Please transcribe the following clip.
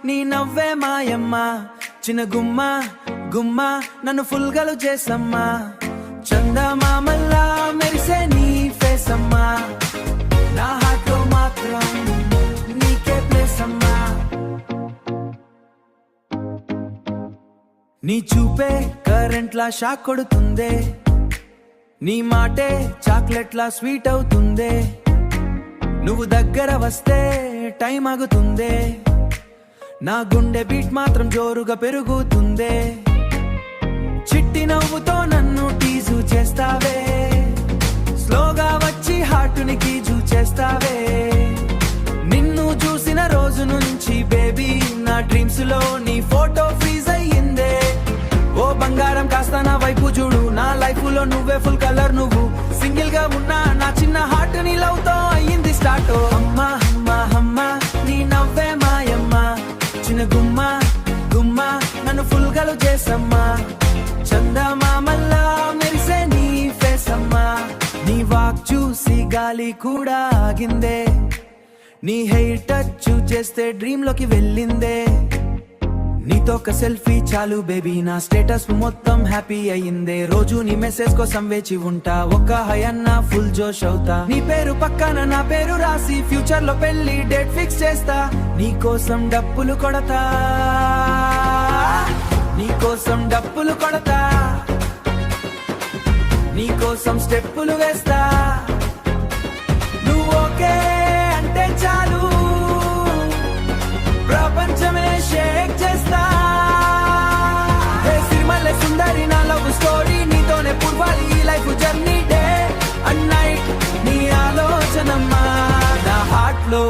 నీ నవ్వే మాయమ్మ చిన్న గుమ్మ గుమ్మ నన్ను ఫుల్గలు చేసమ్మా చందమామల్లా మెరిసే నీ ఫేస్ అమ్మా నా హార్ట్ లో మాత్రం నీకే ప్లేస్ అమ్మా నీ చూపే కరెంట్ లా షాక్ కొడుతుందే నీ మాటే చాక్లెట్ లా స్వీట్ అవుతుందే నువ్వు దగ్గర వస్తే టైం ఆగుతుందే నా గుండె బీట్ మాత్రం జోరుగా పెరుగుతుందే చిట్టి నవ్వుతో నన్ను టీజు చేస్తావే స్లోగా వచ్చి హార్టుని గీజు చేస్తావే నిన్ను చూసిన రోజు నుంచి బేబీ నా డ్రీమ్స్ లో నీ ఫోటో ఫ్రీజ్ అయ్యిందే ఓ బంగారం కాస్త నా వైపు చూడు నా లైఫ్ లో నువ్వే ఫుల్ కలర్ నువ్వు సింగిల్ గా ఉన్నా నా చిన్న హార్ట్ ని లవ్ తో అయ్యింది స్టార్ట్ అమ్మా అమ్మా అమ్మా నీ నవ్వే మాయమ్మ చిన్న గుమ్మ గుమ్మ నన్ను ఫుల్ గలు చేసమ్మా చందమామల్లా మెరిసే నీ ఫేస్ అమ్మా నీ వాక్ చూసి గాలి కూడా ఆగిందే నీ హెయిర్ టచ్ చేస్తే డ్రీమ్ లోకి వెళ్ళిందే నీతో ఒక సెల్ఫీ చాలు బేబీ నా స్టేటస్ మొత్తం హ్యాపీ అయ్యిందే రోజు నీ మెసేజ్ కోసం వేచి ఉంటా ఒక్క హయన్న ఫుల్ జోష్ అవుతా నీ పేరు పక్కన నా పేరు రాసి ఫ్యూచర్ లో పెళ్లి డేట్ ఫిక్స్ చేస్తా నీ కోసం డప్పులు కొడతా నీ కోసం డప్పులు కొడతా నీ కోసం స్టెప్పులు వేస్తా నువ్వు ఓకే అంటే చాలు ప్రపంచమే షేక్ చేస్తా హే సిరిమల్లె సుందరి నా లవ్ స్టోరీ నీతోనే పూర్వాలి ఈ life journey day and night నీ ఆలోచనమ్మా నా హార్ట్ లో